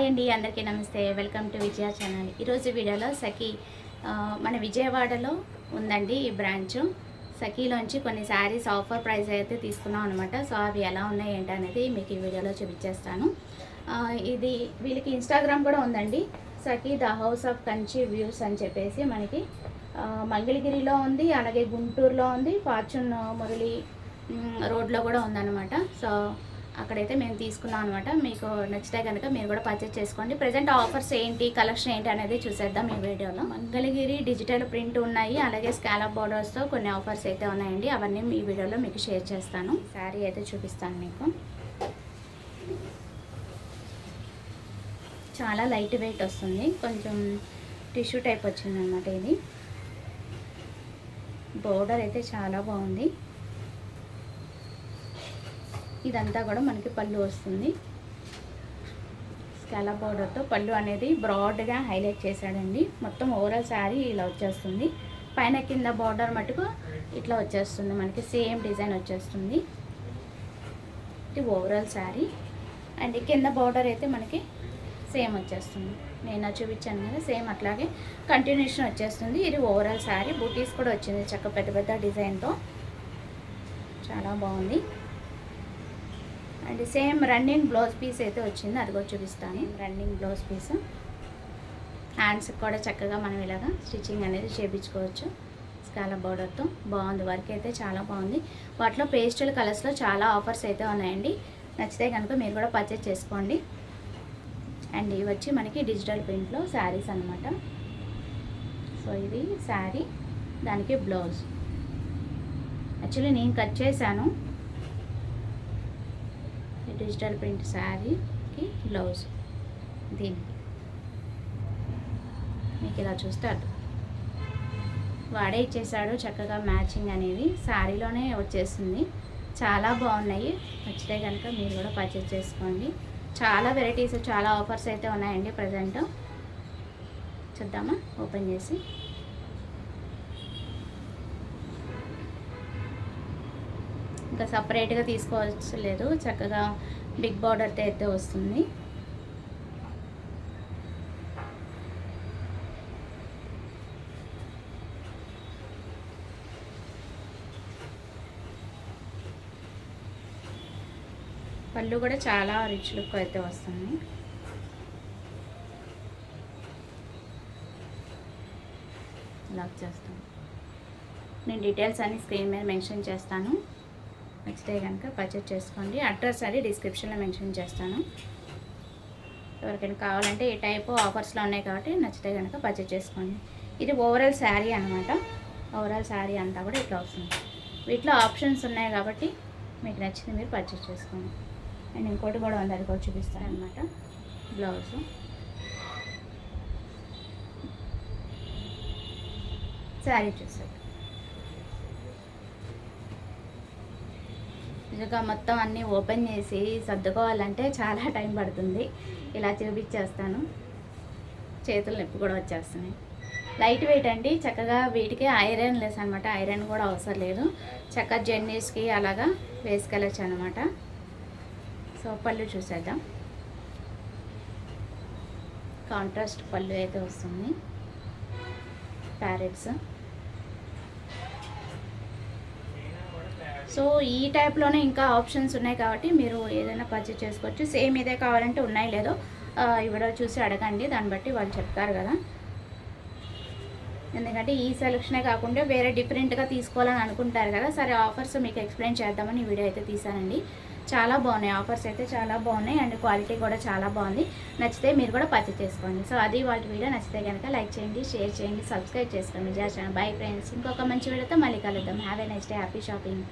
Hi అండి, అందరికీ నమస్తే. Welcome to Vijaya channel. ఈరోజు వీడియోలో సఖీ మన విజయవాడలో ఉందండి ఈ బ్రాంచ్. సఖీలోంచి కొన్ని శారీస్ ఆఫర్ ప్రైస్ అయితే తీసుకున్నాం అనమాట. సో అవి ఎలా ఉన్నాయి ఏంటి అనేది మీకు ఈ వీడియోలో చూపించేస్తాను. ఇది వీళ్ళకి ఇన్స్టాగ్రామ్ కూడా ఉందండి, Sakhi the house of Kanchi views అని చెప్పేసి. మనకి మంగళగిరిలో ఉంది, అలాగే గుంటూరులో ఉంది, ఫార్చ్యూన్ మురళి రోడ్లో కూడా ఉందన్నమాట. సో అక్కడైతే మేము తీసుకున్నాం అనమాట. మీకు నచ్చితే కనుక మీరు కూడా పర్చేస్ చేసుకోండి. ప్రజెంట్ ఆఫర్స్ ఏంటి, కలెక్షన్ ఏంటి అనేది చూసేద్దాం ఈ వీడియోలో. మంగళగిరి డిజిటల్ ప్రింట్ ఉన్నాయి, అలాగే స్కాలప్ బోర్డర్స్తో కొన్ని ఆఫర్స్ అయితే ఉన్నాయండి. అవన్నీ ఈ వీడియోలో మీకు షేర్ చేస్తాను. శారీ అయితే చూపిస్తాను మీకు. చాలా లైట్ వెయిట్ వస్తుంది, కొంచెం టిష్యూ టైప్ వచ్చింది అనమాట. ఇది బోర్డర్ అయితే చాలా బాగుంది. ఇదంతా కూడా మనకి పళ్ళు వస్తుంది. స్కాలప్ బోర్డర్తో పళ్ళు అనేది బ్రాడ్గా హైలైట్ చేశాడండి. మొత్తం ఓవరాల్ శారీ ఇలా వచ్చేస్తుంది. పైన కింద బోర్డర్ మటుకు ఇట్లా వచ్చేస్తుంది, మనకి సేమ్ డిజైన్ వచ్చేస్తుంది. ఇది ఓవరాల్ శారీ. అండ్ కింద బోర్డర్ అయితే మనకి సేమ్ వచ్చేస్తుంది. నేను చూపించాను కదా, సేమ్ అట్లాగే కంటిన్యూషన్ వచ్చేస్తుంది. ఇది ఓవరాల్ శారీ. బూటీస్ కూడా వచ్చింది చక్క పెద్ద పెద్ద డిజైన్తో, చాలా బాగుంది. And same running blouse piece అయితే వచ్చింది, అది కూడా చూపిస్తాను. రన్నింగ్ బ్లౌజ్ పీస్, హ్యాండ్స్కి కూడా చక్కగా మనం ఇలాగా స్టిచ్చింగ్ అనేది చేయించుకోవచ్చు. స్కాలప్ బోర్డర్తో బాగుంది, వర్క్ అయితే చాలా బాగుంది. వాటిలో పేస్టల్ కలర్స్లో చాలా ఆఫర్స్ అయితే ఉన్నాయండి. నచ్చితే కనుక మీరు కూడా పర్చేస్ చేసుకోండి. అండ్ ఇవి వచ్చి మనకి డిజిటల్ ప్రింట్లో శారీస్ అనమాట. సో ఇది శారీ, దానికి బ్లౌజ్. యాక్చువల్లీ నేను కట్ చేశాను. డిజిటల్ ప్రింట్ శారీకి బ్లౌజ్, దీనికి మీకు ఇలా చూస్తే అర్థం. వాడే ఇచ్చేసాడు చక్కగా మ్యాచింగ్ అనేది శారీలోనే వచ్చేస్తుంది. చాలా బాగున్నాయి. నచ్చితే కనుక మీరు కూడా పర్చేస్ చేసుకోండి. చాలా వెరైటీస్, చాలా ఆఫర్స్ అయితే ఉన్నాయండి ప్రజెంట్. చూద్దామా ఓపెన్ చేసి. ఇంకా సపరేట్గా తీసుకోవచ్చు లేదు, చక్కగా బిగ్ బార్డర్తో అయితే వస్తుంది. పళ్ళు కూడా చాలా రిచ్ లుక్ అయితే వస్తుంది. లాక్ చేస్తాను. నేను డీటెయిల్స్ అన్ని స్క్రీన్ మీద మెన్షన్ చేస్తాను. నచ్చితే కనుక పర్చేస్ చేసుకోండి. అడ్రస్ అది డిస్క్రిప్షన్లో మెన్షన్ చేస్తాను. ఎవరికైనా కావాలంటే ఈ టైప్ ఆఫర్స్లో ఉన్నాయి కాబట్టి నచ్చితే కనుక పర్చేస్ చేసుకోండి. ఇది ఓవరాల్ శారీ అనమాట. ఓవరాల్ శారీ అంతా కూడా ఇట్లా వస్తుంది. వీటిలో ఆప్షన్స్ ఉన్నాయి కాబట్టి మీకు నచ్చింది మీరు పర్చేస్ చేసుకోండి. అండ్ ఇంకోటి కూడా ఉంది, అది కూడా చూపిస్తాను అనమాట. బ్లౌజు, శారీ చూసారు. నిజంగా మొత్తం అన్నీ ఓపెన్ చేసి సర్దుకోవాలంటే చాలా టైం పడుతుంది. ఇలా చూపించేస్తాను. చేతులు నొప్పి కూడా వచ్చేస్తున్నాయి. లైట్ వెయిట్ అండి, చక్కగా వీటికి ఐరన్ లెస్ అనమాట. ఐరన్ కూడా అవసరం లేదు. చక్కగా జర్నీస్కి అలాగా వేసుకెళ్ళచ్చు అనమాట. సో పళ్ళు చూసేద్దాం. కాంట్రాస్ట్ పళ్ళు అయితే వస్తుంది, ప్యారెట్స్. సో ఈ టైప్లోనే ఇంకా ఆప్షన్స్ ఉన్నాయి కాబట్టి మీరు ఏదైనా పర్చేస్ చేసుకోవచ్చు. సేమ్ ఇదే కావాలంటే ఉన్నాయి లేదో ఇవిడ చూసి అడగండి, దాన్ని బట్టి వాళ్ళు చెప్తారు కదా. ఎందుకంటే ఈ సెలక్షనే కాకుండా వేరే డిఫరెంట్గా తీసుకోవాలని అనుకుంటారు కదా. సరే ఆఫర్స్ మీకు ఎక్స్ప్లెయిన్ చేద్దామని ఈ వీడియో అయితే తీసానండి. చాలా బాగున్నాయి ఆఫర్స్ అయితే, చాలా బాగున్నాయి. అండ్ క్వాలిటీ కూడా చాలా బాగుంది. నచ్చితే మీరు కూడా పర్చేస్ చేసుకోండి. సో అది వాళ్ళ వీడియో. నచ్చితే కనుక లైక్ చేయండి, షేర్ చేయండి, సబ్స్క్రైబ్ చేసుకోండి. విజయ ఛానల్. Bye friends. ఇంకొక మంచి వీడియోతో మళ్ళీ కలుద్దాం. Have a nice day, happy shopping.